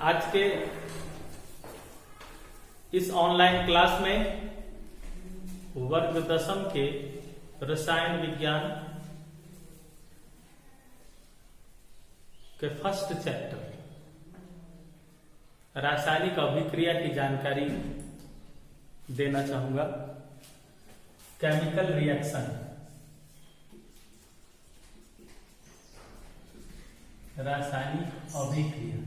आज के इस ऑनलाइन क्लास में वर्ग 10वीं के रसायन विज्ञान के फर्स्ट चैप्टर रासायनिक अभिक्रिया की जानकारी देना चाहूंगा। केमिकल रिएक्शन, रासायनिक अभिक्रिया।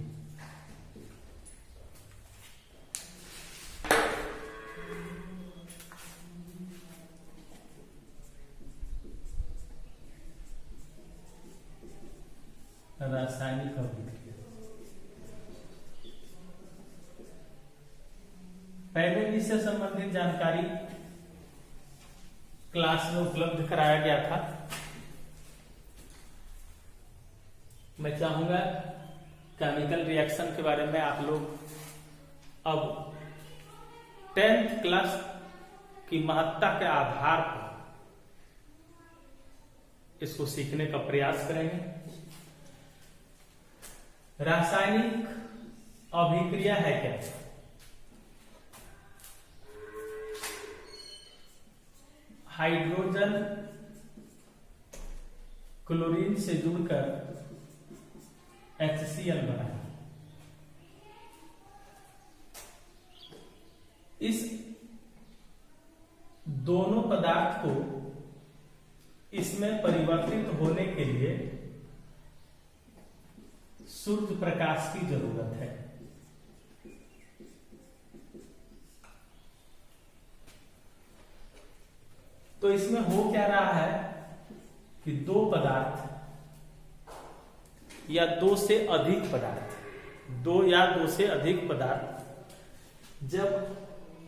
रासायनिक अभिक्रिया पहले इससे संबंधित जानकारी क्लास में उपलब्ध कराया गया था। मैं चाहूंगा केमिकल रिएक्शन के बारे में आप लोग अब 10th क्लास की महत्ता के आधार पर इसको सीखने का प्रयास करेंगे। रासायनिक अभिक्रिया है क्या? हाइड्रोजन क्लोरीन से जुड़कर HCl बना। इस दोनों पदार्थ को इसमें परिवर्तित होने के लिए सूर्य प्रकाश की जरूरत है। तो इसमें हो क्या रहा है कि दो पदार्थ या दो से अधिक पदार्थ जब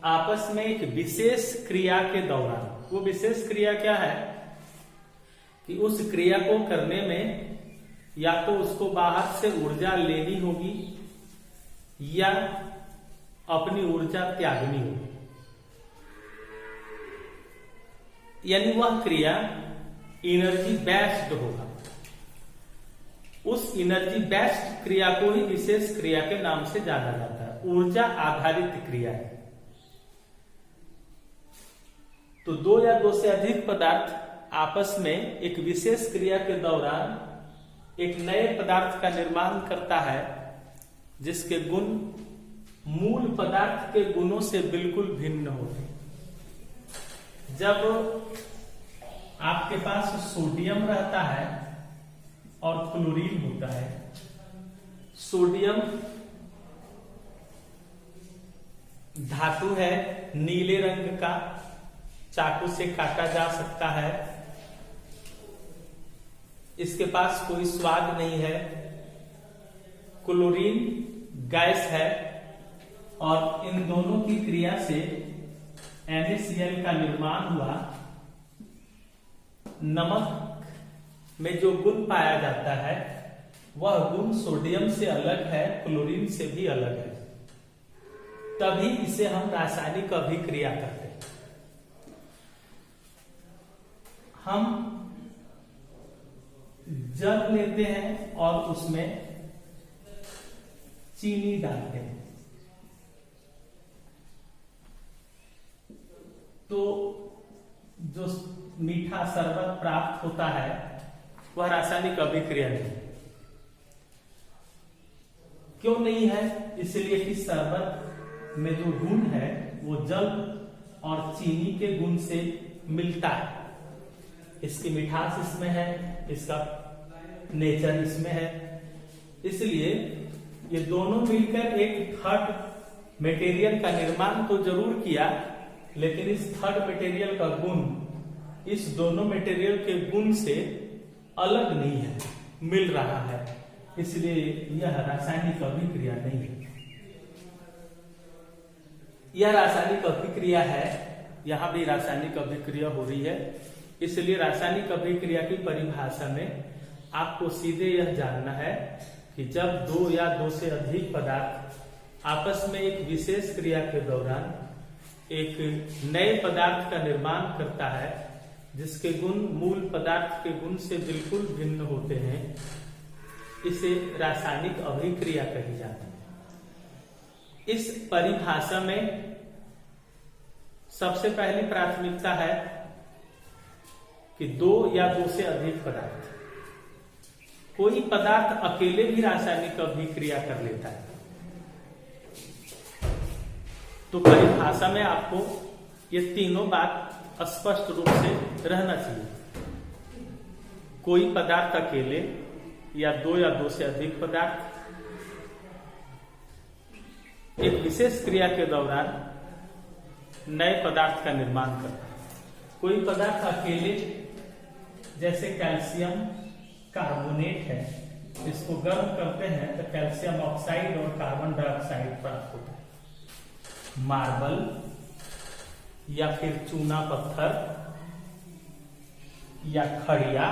आपस में एक विशेष क्रिया के दौरान, वो विशेष क्रिया क्या है कि उस क्रिया को करने में या तो उसको बाहर से ऊर्जा लेनी होगी या अपनी ऊर्जा त्यागनी होगी, यानी वह क्रिया एनर्जी बेस्ड होगा। उस एनर्जी बेस्ड क्रिया को ही विशेष क्रिया के नाम से जाना जाता है। ऊर्जा आधारित क्रिया है। तो दो या दो से अधिक पदार्थ आपस में एक विशेष क्रिया के दौरान एक नए पदार्थ का निर्माण करता है जिसके गुण मूल पदार्थ के गुणों से बिल्कुल भिन्न होते हैं। जब आपके पास सोडियम रहता है और क्लोरीन होता है, सोडियम धातु है, नीले रंग का, चाकू से काटा जा सकता है, इसके पास कोई स्वाद नहीं है। क्लोरीन गैस है और इन दोनों की क्रिया से NaCl का निर्माण हुआ। नमक में जो गुण पाया जाता है वह गुण सोडियम से अलग है, क्लोरीन से भी अलग है। तभी इसे हम रासायनिक अभिक्रिया कहते हैं। हम जल लेते हैं और उसमें चीनी डालते हैं, तो जो मीठा शरबत प्राप्त होता है वह रासायनिक अभिक्रिया नहीं। क्यों नहीं है? इसलिए कि शरबत में जो गुण है वो जल और चीनी के गुण से मिलता है। इसकी मिठास इसमें है, इसका नेचर इसमें है, इसलिए ये दोनों मिलकर एक थर्ड मटेरियल का निर्माण तो जरूर किया, लेकिन इस थर्ड मटेरियल का गुण इस दोनों मटेरियल के गुण से अलग नहीं है, मिल रहा है, इसलिए यह रासायनिक अभिक्रिया नहीं है। यह रासायनिक अभिक्रिया है, यहां भी रासायनिक अभिक्रिया हो रही है। इसलिए रासायनिक अभिक्रिया की परिभाषा में आपको सीधे यह जानना है कि जब दो या दो से अधिक पदार्थ आपस में एक विशेष क्रिया के दौरान एक नए पदार्थ का निर्माण करता है जिसके गुण मूल पदार्थ के गुण से बिल्कुल भिन्न होते हैं, इसे रासायनिक अभिक्रिया कही जाती है। इस परिभाषा में सबसे पहली प्राथमिकता है कि दो या दो से अधिक पदार्थ, कोई पदार्थ अकेले भी रासायनिक अभिक्रिया कर लेता है। तो परिभाषा में आपको ये तीनों बात स्पष्ट रूप से रहना चाहिए। कोई पदार्थ अकेले या दो से अधिक पदार्थ एक विशेष क्रिया के दौरान नए पदार्थ का निर्माण करता है। कोई पदार्थ अकेले, जैसे कैल्शियम कार्बोनेट है, इसको गर्म करते हैं तो कैल्शियम ऑक्साइड और कार्बन डाइऑक्साइड प्राप्त होता है। मार्बल या फिर चूना पत्थर या खड़िया,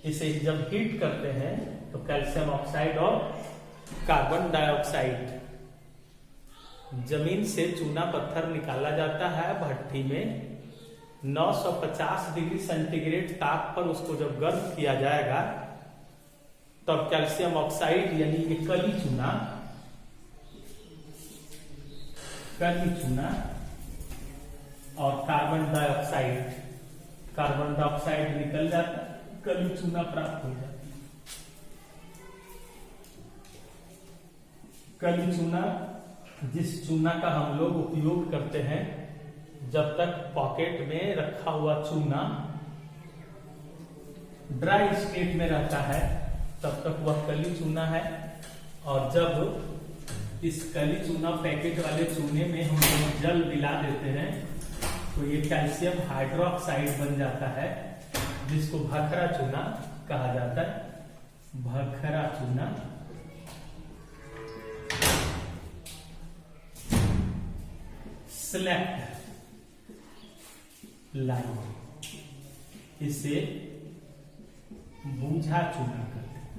इसे जब हीट करते हैं तो कैल्शियम ऑक्साइड और कार्बन डाइऑक्साइड, जमीन से चूना पत्थर निकाला जाता है भट्टी में, 950 डिग्री सेंटीग्रेड ताप पर उसको जब गर्म किया जाएगा तब कैल्शियम ऑक्साइड यानी कि कली चूना और कार्बन डाइऑक्साइड निकल जाता है, कली चूना प्राप्त हो जाता है। कली चूना, जिस चूना का हम लोग उपयोग करते हैं, जब तक पॉकेट में रखा हुआ चूना ड्राई स्टेट में रहता है तब तक वह कली चूना है, और जब इस कली चूना पैकेट वाले चूने में हम लोग जल मिला देते हैं तो ये कैल्शियम हाइड्रोक्साइड बन जाता है, जिसको भखरा चूना कहा जाता है। भखरा चूना सेलेक्ट लाइन, इसे बूझा चूना करते हैं,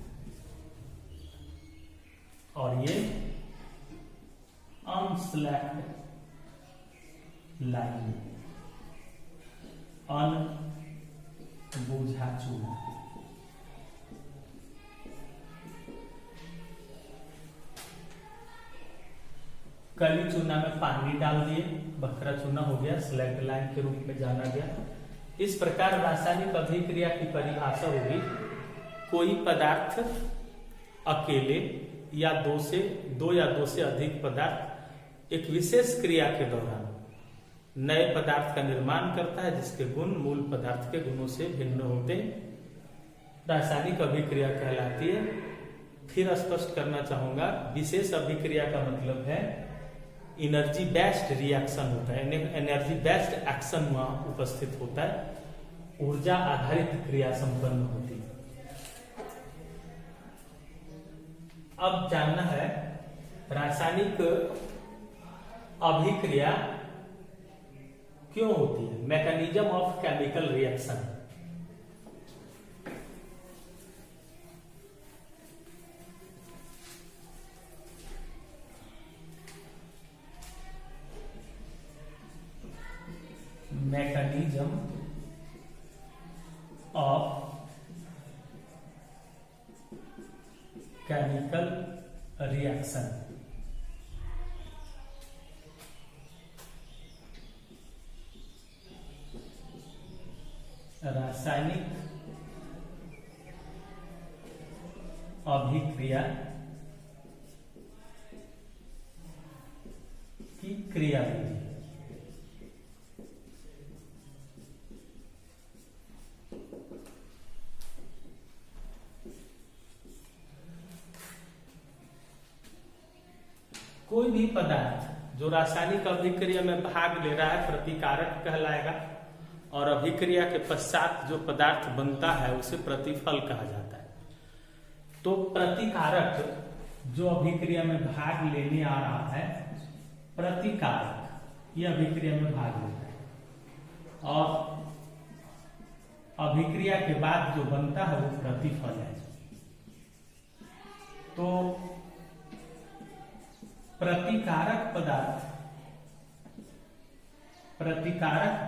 और ये अनसेलेक्ट लाइन, अनबूझा चूना। कली चूना में पानी डाल दिए, बखरा चूना हो गया, सेलेक्ट लाइन के रूप में जाना गया। इस प्रकार रासायनिक अभिक्रिया की परिभाषा होगी, कोई पदार्थ अकेले या दो या दो से अधिक पदार्थ एक विशेष क्रिया के दौरान नए पदार्थ का निर्माण करता है, जिसके गुण मूल पदार्थ के गुणों से भिन्न होते रासायनिक अभिक्रिया कहलाती है। फिर स्पष्ट करना चाहूंगा, विशेष अभिक्रिया का मतलब है एनर्जी बेस्ड रिएक्शन होता है, एनर्जी बेस्ड एक्शन वहां उपस्थित होता है, ऊर्जा आधारित क्रिया संपन्न होती है। अब जानना है रासायनिक अभिक्रिया क्यों होती है, mechanism of chemical reaction. mechanism of chemical reaction। रासायनिक अभिक्रिया की क्रियाविधि। कोई भी पदार्थ जो रासायनिक अभिक्रिया में भाग ले रहा है प्रतिकारक कहलाएगा, और अभिक्रिया के पश्चात जो पदार्थ बनता है उसे प्रतिफल कहा जाता है। तो प्रतिकारक जो अभिक्रिया में भाग लेने आ रहा है, प्रतिकारक ये अभिक्रिया में भाग लेता है, और अभिक्रिया के बाद जो बनता है वो प्रतिफल है। तो प्रतिकारक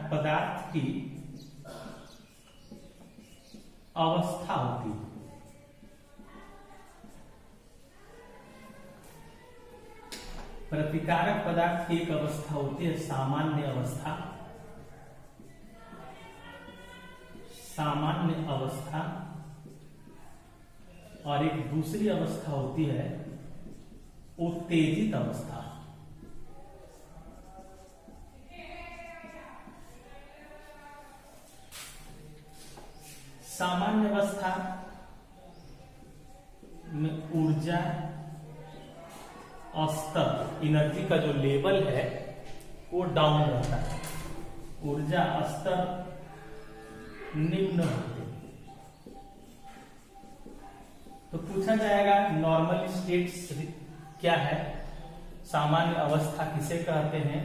पदार्थ की अवस्था होती है। प्रतिकारक पदार्थ की एक अवस्था होती है सामान्य अवस्था, सामान्य अवस्था, और एक दूसरी अवस्था होती है उत्तेजित अवस्था। सामान्य अवस्था में ऊर्जा स्तर, एनर्जी का जो लेवल है वो डाउन रहता है, ऊर्जा स्तर निम्न होते हैं। तो पूछा जाएगा नॉर्मल स्टेट्स क्या है, सामान्य अवस्था किसे कहते हैं,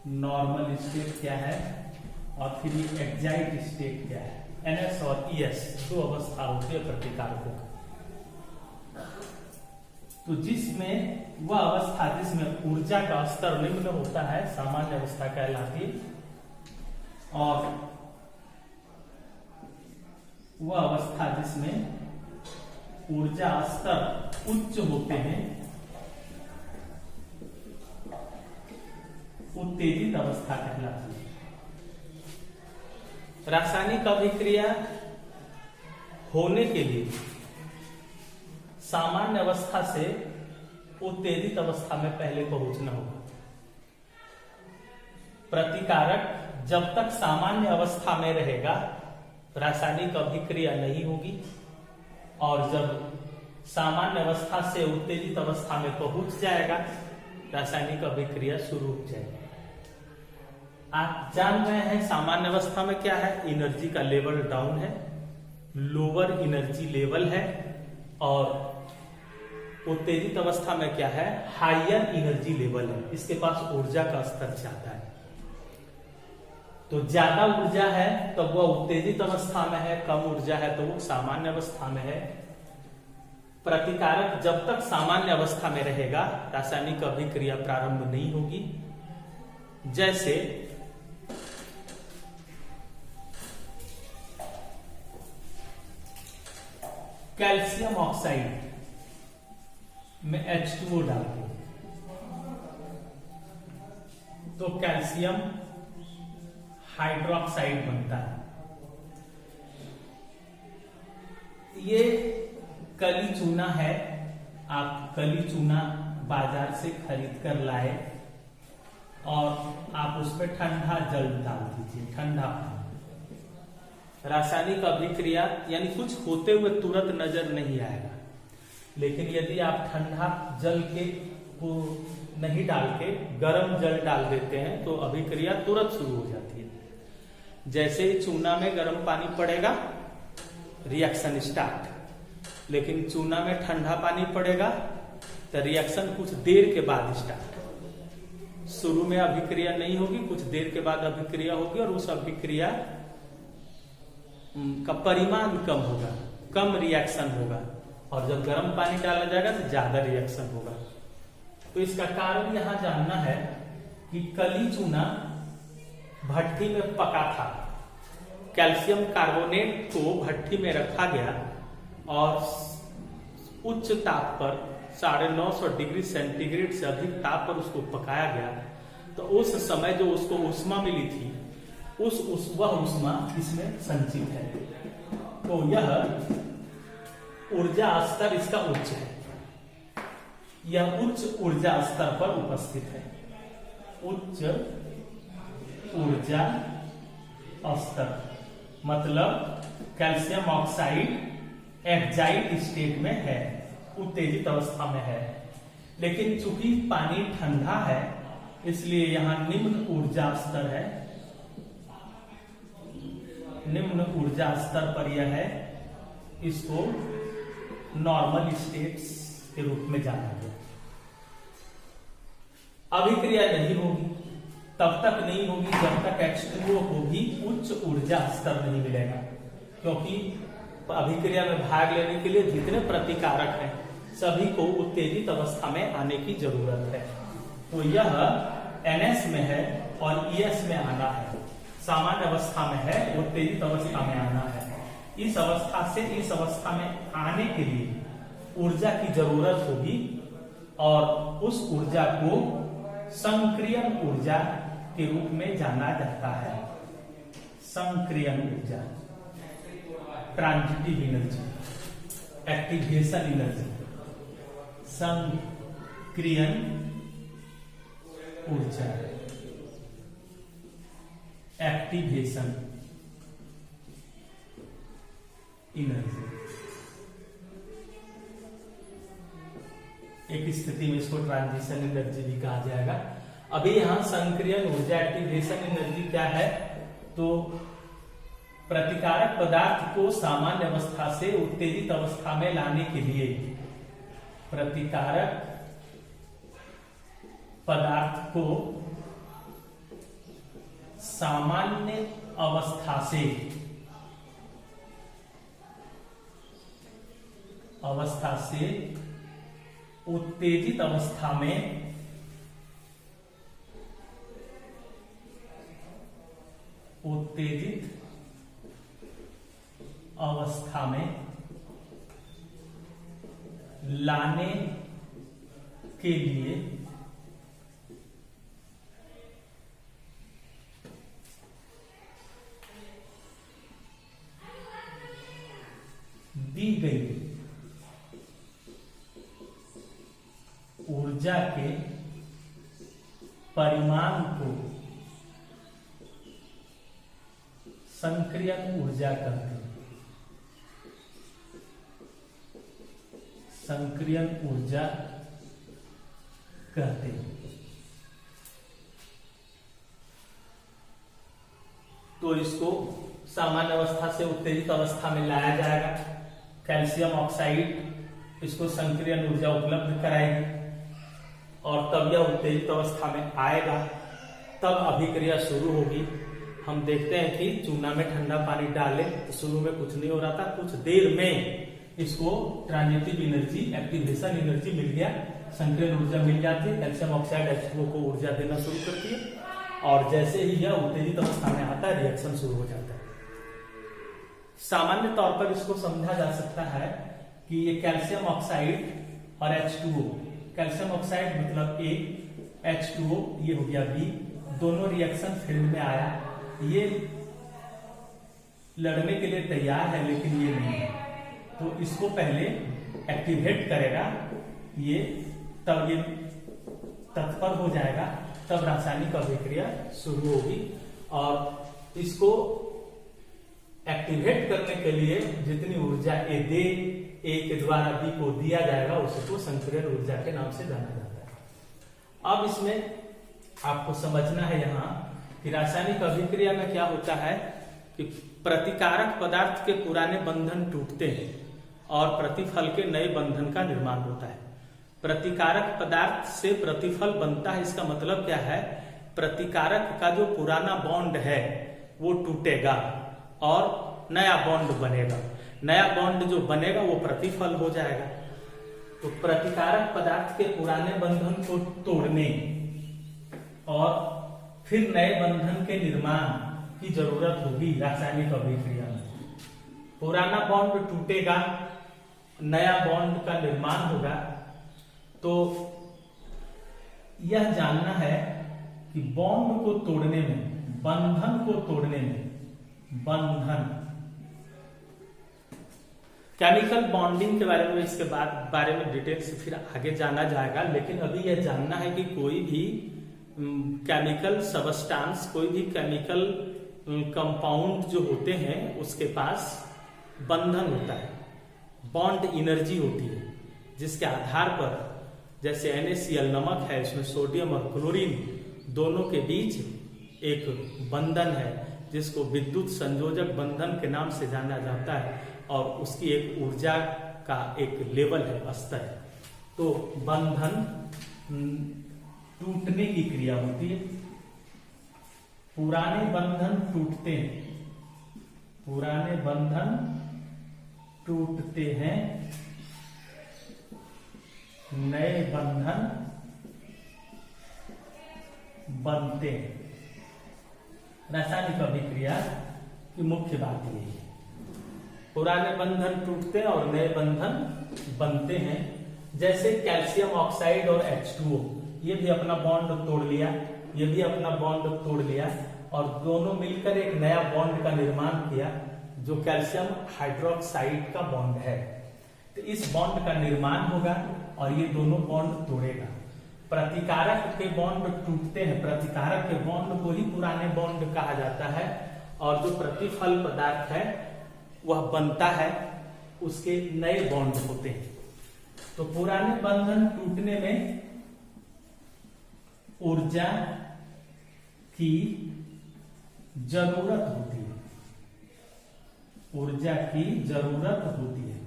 नॉर्मल स्टेट क्या है, और फिर ये एक्साइट स्टेट क्या है। NS और ES दो अवस्था होती है प्रतिकारकों का। तो जिसमें वह अवस्था जिसमें ऊर्जा का स्तर निम्न होता है सामान्य अवस्था कहलाती है, और वह अवस्था जिसमें ऊर्जा स्तर उच्च होते हैं उत्तेजित अवस्था कहलाती है। रासायनिक अभिक्रिया होने के लिए सामान्य अवस्था से उत्तेजित अवस्था में पहले पहुंचना होगा। प्रतिकारक जब तक सामान्य अवस्था में रहेगा रासायनिक अभिक्रिया नहीं होगी, और जब सामान्य अवस्था से उत्तेजित अवस्था में पहुंच जाएगा रासायनिक अभिक्रिया शुरू हो जाएगी। आप जान रहे हैं सामान्य अवस्था में क्या है, एनर्जी का लेवल डाउन है, लोअर एनर्जी लेवल है, और उत्तेजित अवस्था में क्या है, हायर एनर्जी लेवल है, इसके पास ऊर्जा का स्तर ज्यादा है। तो ज्यादा ऊर्जा है तो वह उत्तेजित अवस्था में है, कम ऊर्जा है तो वो सामान्य अवस्था में है। प्रतिकारक जब तक सामान्य अवस्था में रहेगा रासायनिक अभिक्रिया प्रारंभ नहीं होगी। जैसे कैल्शियम ऑक्साइड में H2O डालते हैं तो कैल्शियम हाइड्रोक्साइड बनता है। ये कली चूना है, आप कली चूना बाजार से खरीद कर लाए और आप उसमें ठंडा जल डाल दीजिए, ठंडा पानी। रासायनिक अभिक्रिया यानी कुछ होते हुए तुरंत नजर नहीं आएगा, लेकिन यदि आप ठंडा जल के को नहीं डाल के गर्म जल डाल देते हैं तो अभिक्रिया तुरंत शुरू हो जाती है। जैसे ही चूना में गर्म पानी पड़ेगा रिएक्शन स्टार्ट, लेकिन चूना में ठंडा पानी पड़ेगा तो रिएक्शन कुछ देर के बाद स्टार्ट। शुरू में अभिक्रिया नहीं होगी, कुछ देर के बाद अभिक्रिया होगी और उस अभिक्रिया का परिमाण कम होगा, कम रिएक्शन होगा, और जब गर्म पानी डाला जाएगा तो ज्यादा रिएक्शन होगा। तो इसका कारण यहां जानना है कि कली चूना भट्टी में पका था, कैल्शियम कार्बोनेट को भट्टी में रखा गया और उच्च ताप पर 950 डिग्री सेंटीग्रेड से अधिक ताप पर उसको पकाया गया। तो उस समय जो उसको ऊष्मा मिली थी वह ऊष्मा इसमें संचित है। तो यह ऊर्जा स्तर इसका उच्च है, यह उच्च ऊर्जा स्तर पर उपस्थित है, उच्च ऊर्जा स्तर मतलब कैल्शियम ऑक्साइड एक्साइट स्टेट में है, उत्तेजित अवस्था में है। लेकिन चूंकि पानी ठंडा है इसलिए यहां निम्न ऊर्जा स्तर है, निम्न ऊर्जा स्तर पर यह है, इसको नॉर्मल स्टेट्स के रूप में जाना गया। अभिक्रिया नहीं होगी, तब तक नहीं होगी जब तक H2O को भी उच्च ऊर्जा स्तर नहीं मिलेगा, क्योंकि अभिक्रिया में भाग लेने के लिए जितने प्रतिकारक हैं सभी को उत्तेजित अवस्था में आने की जरूरत है। तो यह NS में है और ES में आना है, सामान्य अवस्था में है, उत्तेजित अवस्था में आना है। इस अवस्था से इस अवस्था में आने के लिए ऊर्जा की जरूरत होगी और उस ऊर्जा को संक्रियन ऊर्जा के रूप में जाना जाता है। संक्रियन ऊर्जा, ट्रांजिटिव एनर्जी, एक्टिवेशन एनर्जी, संक्रियन ऊर्जा, एक्टिवेशन एनर्जी। एक स्थिति में इसको ट्रांजिशन एनर्जी भी कहा जाएगा। अभी यहां संक्रियन ऊर्जा, एक्टिवेशन एनर्जी क्या है, तो प्रतिकारक पदार्थ को सामान्य अवस्था से उत्तेजित अवस्था में लाने के लिए, प्रतिकारक पदार्थ को सामान्य अवस्था से उत्तेजित अवस्था में लाने के लिए दी गई ऊर्जा के परिमाण को संक्रियन ऊर्जा कहते हैं। संक्रियन ऊर्जा कहते हैं। तो इसको सामान्य अवस्था से उत्तेजित अवस्था में लाया जाएगा। कैल्शियम ऑक्साइड इसको संक्रियन ऊर्जा उपलब्ध कराएगी और तब यह उत्तेजित अवस्था में आएगा, तब अभिक्रिया शुरू होगी। हम देखते हैं कि चूना में ठंडा पानी डाले तो शुरू में कुछ नहीं हो रहा था, कुछ देर में इसको ट्रांजिटिव एनर्जी, एक्टिवेशन एनर्जी मिल गया, संक्रियन ऊर्जा मिल जाती है। कैल्शियम ऑक्साइड H2O को ऊर्जा देना शुरू करती है और जैसे ही यह उत्तेजित अवस्था में आता है, रिएक्शन शुरू हो जाता है। सामान्य तौर पर इसको समझा जा सकता है कि ये कैल्शियम ऑक्साइड और H2O, कैल्शियम ऑक्साइड मतलब A, H2O ये हो गया B, दोनों रिएक्शन फील्ड में आया, ये लड़ने के लिए तैयार है लेकिन ये नहीं है, तो इसको पहले एक्टिवेट करेगा ये, तब ये तत्पर हो जाएगा, तब रासायनिक अभिक्रिया शुरू होगी। और इसको एक्टिवेट करने के लिए जितनी ऊर्जा ए दे, ए के द्वारा बी को दिया जाएगा, उसको संक्रियन ऊर्जा के नाम से जाना जाता है। अब इसमें आपको समझना है यहाँ कि रासायनिक अभिक्रिया में क्या होता है कि प्रतिकारक पदार्थ के पुराने बंधन टूटते हैं और प्रतिफल के नए बंधन का निर्माण होता है। प्रतिकारक पदार्थ से प्रतिफल बनता है, इसका मतलब क्या है, प्रतिकारक का जो पुराना बॉन्ड है वो टूटेगा और नया बॉन्ड बनेगा। नया बॉन्ड जो बनेगा वो प्रतिफल हो जाएगा। तो प्रतिकारक पदार्थ के पुराने बंधन को तोड़ने और फिर नए बंधन के निर्माण की जरूरत होगी रासायनिक अभिक्रिया में। पुराना बॉन्ड टूटेगा, नया बॉन्ड का निर्माण होगा। तो यह जानना है कि बॉन्ड को तोड़ने में, बंधन को तोड़ने में, बंधन, केमिकल बॉन्डिंग के बारे में इसके बारे में डिटेल से फिर आगे जाना जाएगा, लेकिन अभी यह जानना है कि कोई भी केमिकल सबस्टांस, कोई भी केमिकल कंपाउंड जो होते हैं उसके पास बंधन होता है, बॉन्ड एनर्जी होती है, जिसके आधार पर, जैसे NaCl नमक है, इसमें सोडियम और क्लोरीन दोनों के बीच एक बंधन है जिसको विद्युत संयोजक बंधन के नाम से जाना जाता है और उसकी एक ऊर्जा का एक लेवल है, स्तर है। तो बंधन टूटने की क्रिया होती है। पुराने बंधन टूटते हैं, पुराने बंधन टूटते हैं, नए बंधन बनते हैं। रासायनिक अभिक्रिया की मुख्य बात यही है, पुराने बंधन टूटते हैं और नए बंधन बनते हैं। जैसे कैल्शियम ऑक्साइड और H2O, ये भी अपना बॉन्ड तोड़ लिया, ये भी अपना बॉन्ड तोड़ लिया और दोनों मिलकर एक नया बॉन्ड का निर्माण किया जो कैल्शियम हाइड्रोक्साइड का बॉन्ड है। तो इस बॉन्ड का निर्माण होगा और ये दोनों बॉन्ड तोड़ेगा। प्रतिकारक के बॉन्ड टूटते हैं, प्रतिकारक के बॉन्ड को ही पुराने बॉन्ड कहा जाता है और जो प्रतिफल पदार्थ है वह बनता है, उसके नए बॉन्ड होते हैं। तो पुराने बंधन टूटने में ऊर्जा की जरूरत होती है, ऊर्जा की जरूरत होती है,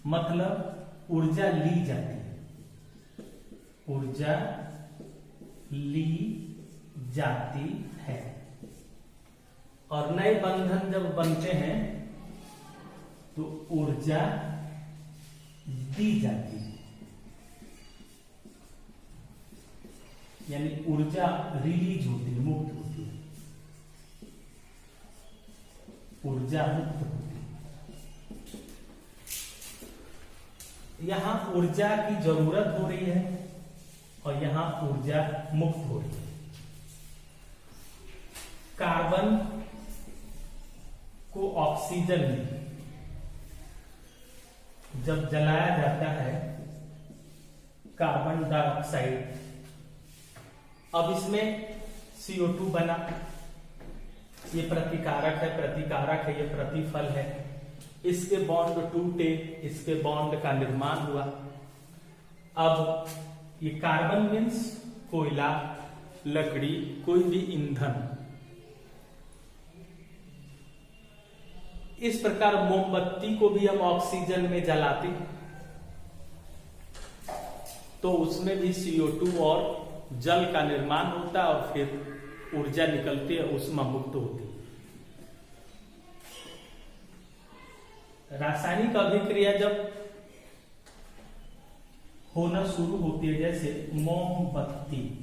मतलब ऊर्जा ली जाती है, ऊर्जा ली जाती है। और नए बंधन जब बनते हैं तो ऊर्जा दी जाती है, यानी ऊर्जा रिलीज होती है, मुक्त होती है, ऊर्जा मुक्त होती है। यहां ऊर्जा की जरूरत हो रही है और यहां ऊर्जा मुक्त हो रही है। कार्बन को ऑक्सीजन में जब जलाया जाता है, कार्बन डाइऑक्साइड, अब इसमें CO2 बना, ये प्रतिकारक है, प्रतिकारक है, ये प्रतिफल है, इसके बॉन्ड टूटे, इसके बॉन्ड का निर्माण हुआ। अब ये कार्बन मीन्स कोयला, लकड़ी, कोई भी ईंधन। इस प्रकार मोमबत्ती को भी हम ऑक्सीजन में जलाते तो उसमें भी CO2 और जल का निर्माण होता है और फिर ऊर्जा निकलती है, ऊष्मा मुक्त होती है। रासायनिक अभिक्रिया जब होना शुरू होती है, जैसे मोमबत्ती,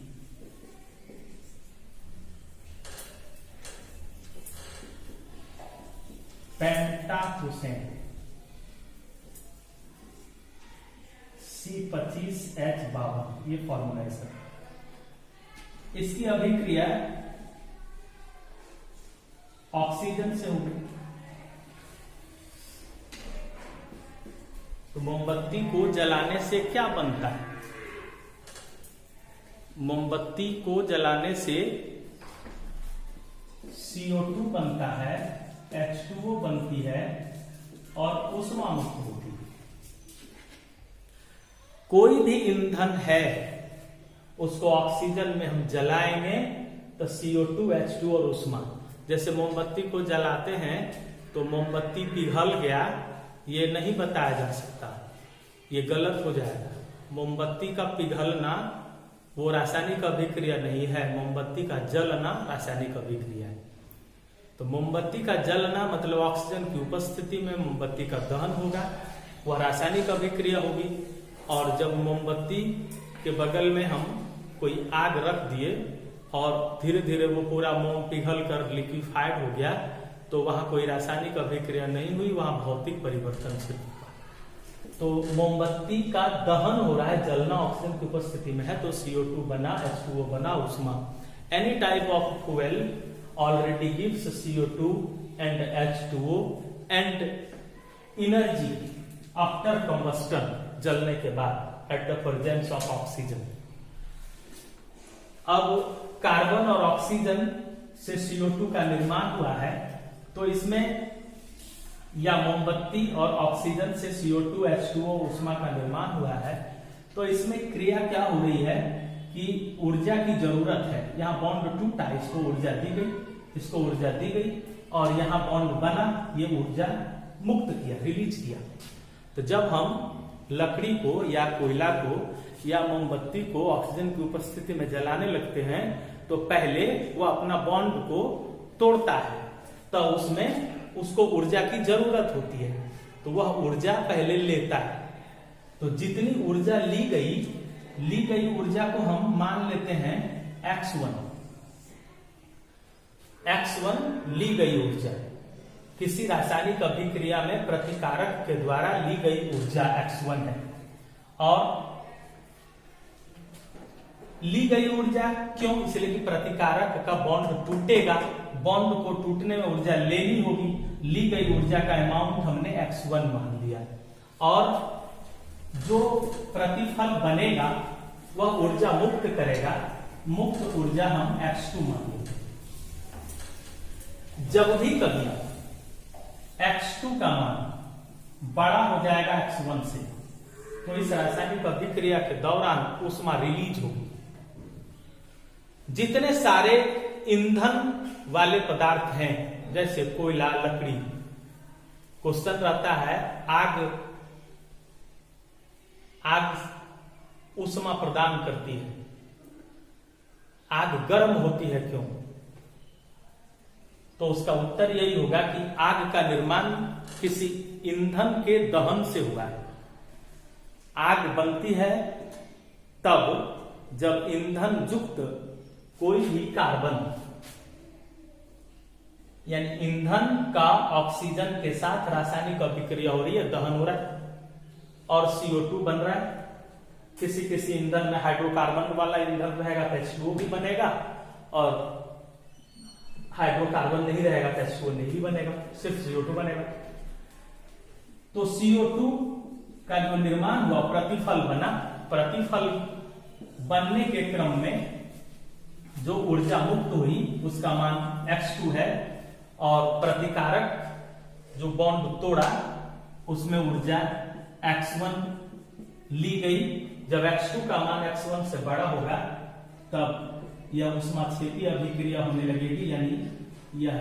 पेंटाक्लोसेन, C25H52, ये फॉर्मूला है सर। इसकी अभिक्रिया ऑक्सीजन से होगी। तो मोमबत्ती को जलाने से क्या बनता है? मोमबत्ती को जलाने से CO2 बनता है, H2O बनती है और ऊष्मा मुक्त होती है। कोई भी ईंधन है उसको ऑक्सीजन में हम जलाएंगे तो CO2, H2 और ऊष्मा। जैसे मोमबत्ती को जलाते हैं तो मोमबत्ती पिघल गया, ये नहीं बताया जा सकता, ये गलत हो जाएगा। मोमबत्ती का पिघलना वो रासायनिक अभिक्रिया नहीं है, मोमबत्ती का जलना रासायनिक अभिक्रिया है। तो मोमबत्ती का जलना मतलब ऑक्सीजन की उपस्थिति में मोमबत्ती का दहन होगा, वह रासायनिक अभिक्रिया होगी। और जब मोमबत्ती के बगल में हम कोई आग रख दिए और धीरे धीरे वो पूरा मोम पिघल कर लिक्विफाइड हो गया तो वहां कोई रासायनिक अभिक्रिया नहीं हुई, वहां भौतिक परिवर्तन सिर्फ हुआ। तो मोमबत्ती का दहन हो रहा है, जलना ऑक्सीजन की उपस्थिति में है तो CO2 बना, H2O बना, ऊष्मा। Any type of fuel already gives CO2 and H2O and energy after combustion, जलने के बाद, at the presence of oxygen। अब कार्बन और ऑक्सीजन से CO2 का निर्माण हुआ है तो इसमें, या मोमबत्ती और ऑक्सीजन से CO2, H2O ऊष्मा का निर्माण हुआ है तो इसमें क्रिया क्या हो रही है कि ऊर्जा की जरूरत है। यहाँ बॉन्ड टूटा, इसको ऊर्जा दी गई, इसको ऊर्जा दी गई और यहाँ बॉन्ड बना, ये ऊर्जा मुक्त किया, रिलीज किया। तो जब हम लकड़ी को या कोयला को या मोमबत्ती को ऑक्सीजन की उपस्थिति में जलाने लगते हैं तो पहले वो अपना बॉन्ड को तोड़ता है, तो उसमें उसको ऊर्जा की जरूरत होती है तो वह ऊर्जा पहले लेता है। तो जितनी ऊर्जा ली गई ऊर्जा को हम मान लेते हैं X1 ली गई ऊर्जा, किसी रासायनिक अभिक्रिया में प्रतिकारक के द्वारा ली गई ऊर्जा X1 है। और ली गई ऊर्जा क्यों? इसलिए कि प्रतिकारक का बॉन्ड टूटेगा, बॉन्ड को टूटने में ऊर्जा लेनी होगी। ली गई ऊर्जा का अमाउंट हमने x1 मान लिया और जो प्रतिफल बनेगा वह ऊर्जा मुक्त करेगा, मुक्त ऊर्जा हम x2 मान लेंगे। जब भी कभी x2 का मान बड़ा हो जाएगा x1 से, तो इस रासायनिक अभिक्रिया के दौरान ऊष्मा रिलीज होगी। जितने सारे ईंधन वाले पदार्थ हैं जैसे कोयला, लकड़ी, क्वेश्चन रहता है आग ऊष्मा प्रदान करती है, आग गर्म होती है क्यों? तो उसका उत्तर यही होगा कि आग का निर्माण किसी ईंधन के दहन से हुआ है। आग बनती है तब जब ईंधन युक्त कोई भी कार्बन यानी ईंधन का ऑक्सीजन के साथ रासायनिक अभिक्रिया हो रही है, दहन हो रहा है और CO2 बन रहा है। किसी किसी ईंधन में हाइड्रोकार्बन वाला ईंधन रहेगा तो H2O भी बनेगा और हाइड्रोकार्बन नहीं रहेगा तो H2O नहीं बनेगा, सिर्फ CO2 बनेगा। तो CO2 का जो निर्माण हुआ, प्रतिफल बना, प्रतिफल बनने के क्रम में जो ऊर्जा मुक्त हुई उसका मान x2 है और प्रतिकारक जो बॉन्ड तोड़ा उसमें ऊर्जा x1 ली गई। जब x2 का मान x1 से बड़ा होगा तब यह ऊष्माक्षेपी अभिक्रिया होने लगेगी, यानी यह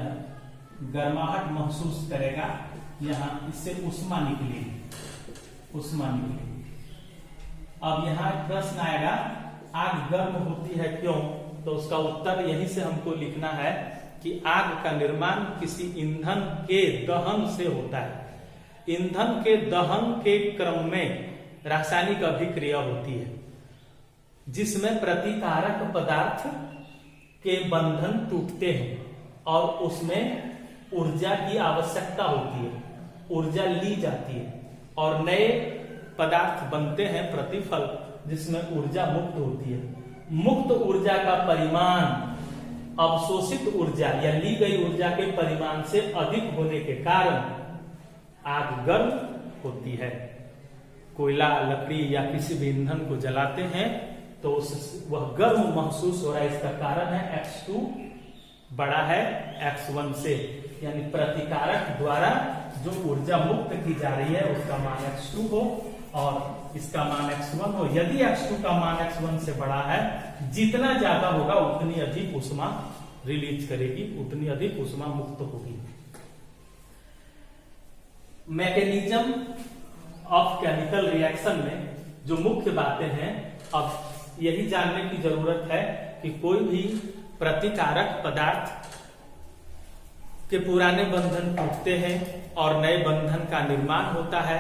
गर्माहट महसूस करेगा, यहां इससे ऊष्मा निकलेगी, ऊष्मा निकलेगी। अब यहां प्रश्न आएगा आग गर्म होती है क्यों? तो उसका उत्तर यहीं से हमको लिखना है कि आग का निर्माण किसी ईंधन के दहन से होता है। ईंधन के दहन के क्रम में रासायनिक अभिक्रिया होती है जिसमें प्रतिकारक पदार्थ के बंधन टूटते हैं और उसमें ऊर्जा की आवश्यकता होती है, ऊर्जा ली जाती है और नए पदार्थ बनते हैं, प्रतिफल, जिसमें ऊर्जा मुक्त होती है। मुक्त ऊर्जा का परिमाण अवशोषित ऊर्जा या ली गई ऊर्जा के परिमाण से अधिक होने के कारण आग गर्म होती है। कोयला, लकड़ी या किसी भी ईंधन को जलाते हैं तो वह गर्म महसूस हो रहा है, इसका कारण है x2 बड़ा है x1 से, यानी प्रतिकारक द्वारा जो ऊर्जा मुक्त की जा रही है उसका मान x2 हो और इसका मान x1 हो। यदि x2 का मान x1 से बड़ा है, जितना ज्यादा होगा उतनी अधिक ऊष्मा रिलीज करेगी, उतनी अधिक ऊष्मा मुक्त होगी। मैकेनिज्म ऑफ केमिकल रिएक्शन में जो मुख्य बातें हैं, अब यही जानने की जरूरत है कि कोई भी प्रतिकारक पदार्थ के पुराने बंधन टूटते हैं और नए बंधन का निर्माण होता है।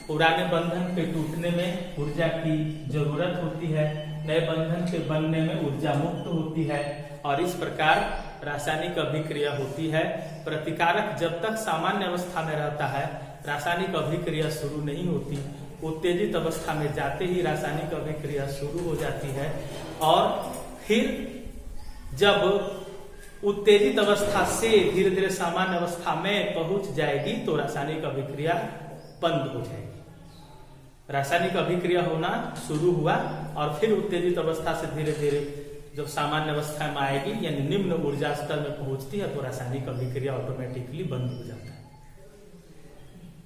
पुराने बंधन के टूटने में ऊर्जा की जरूरत होती है, नए बंधन के बनने में ऊर्जा मुक्त होती है और इस प्रकार रासायनिक अभिक्रिया होती है। प्रतिकारक जब तक सामान्य अवस्था में रहता है रासायनिक अभिक्रिया शुरू नहीं होती, उत्तेजित अवस्था में जाते ही रासायनिक अभिक्रिया शुरू हो जाती है और फिर जब उत्तेजित अवस्था से धीरे धीरे सामान्य अवस्था में पहुंच जाएगी तो रासायनिक अभिक्रिया बंद हो जाएगी। रासायनिक अभिक्रिया होना शुरू हुआ और फिर उत्तेजित अवस्था से धीरे धीरे जब सामान्य अवस्था में आएगी यानी निम्न ऊर्जा स्तर में पहुंचती है तो रासायनिक अभिक्रिया ऑटोमेटिकली बंद हो जाता है।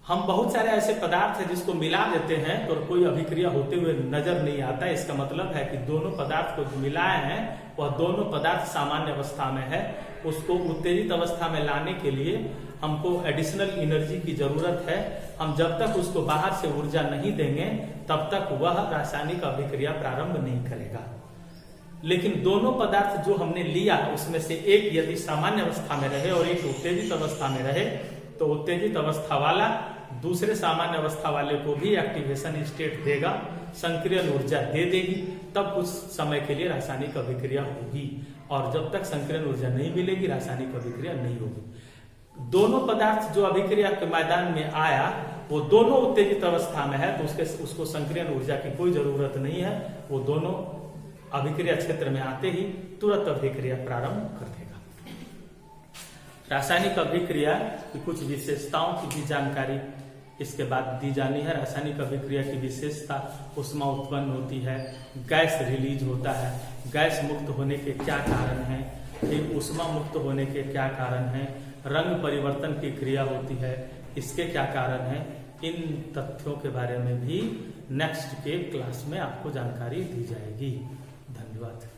हम बहुत सारे ऐसे पदार्थ हैं जिसको मिला देते हैं तो कोई अभिक्रिया होते हुए नजर नहीं आता। इसका मतलब है कि दोनों पदार्थ को जो मिलाए हैं वह दोनों पदार्थ सामान्य अवस्था में है। उसको उत्तेजित अवस्था में लाने के लिए हमको एडिशनल एनर्जी की जरूरत है। हम जब तक उसको बाहर से ऊर्जा नहीं देंगे तब तक वह रासायनिक अभिक्रिया प्रारंभ नहीं करेगा। लेकिन दोनों पदार्थ जो हमने लिया उसमें से एक यदि सामान्य अवस्था में रहे और एक उत्तेजित अवस्था में रहे तो उत्तेजित अवस्था वाला दूसरे सामान्य अवस्था वाले को भी एक्टिवेशन स्टेट देगा, संक्रियण ऊर्जा दे देगी, तब कुछ समय के लिए रासायनिक अभिक्रिया होगी और जब तक संक्रियण ऊर्जा नहीं मिलेगी रासायनिक अभिक्रिया नहीं होगी। दोनों पदार्थ जो अभिक्रिया के मैदान में आया वो दोनों उत्तेजित अवस्था में है तो उसको संक्रियण ऊर्जा की कोई जरूरत नहीं है। वो दोनों अभिक्रिया क्षेत्र में आते ही तुरंत अभिक्रिया प्रारंभ कर देगा। रासायनिक अभिक्रिया की कुछ विशेषताओं की भी जानकारी इसके बाद दी जानी है। रासायनिक अभिक्रिया की विशेषता, ऊष्मा उत्पन्न होती है, गैस रिलीज होता है, गैस मुक्त होने के क्या कारण हैं, फिर ऊष्मा मुक्त होने के क्या कारण हैं, रंग परिवर्तन की क्रिया होती है, इसके क्या कारण हैं। इन तथ्यों के बारे में भी नेक्स्ट के क्लास में आपको जानकारी दी जाएगी। धन्यवाद।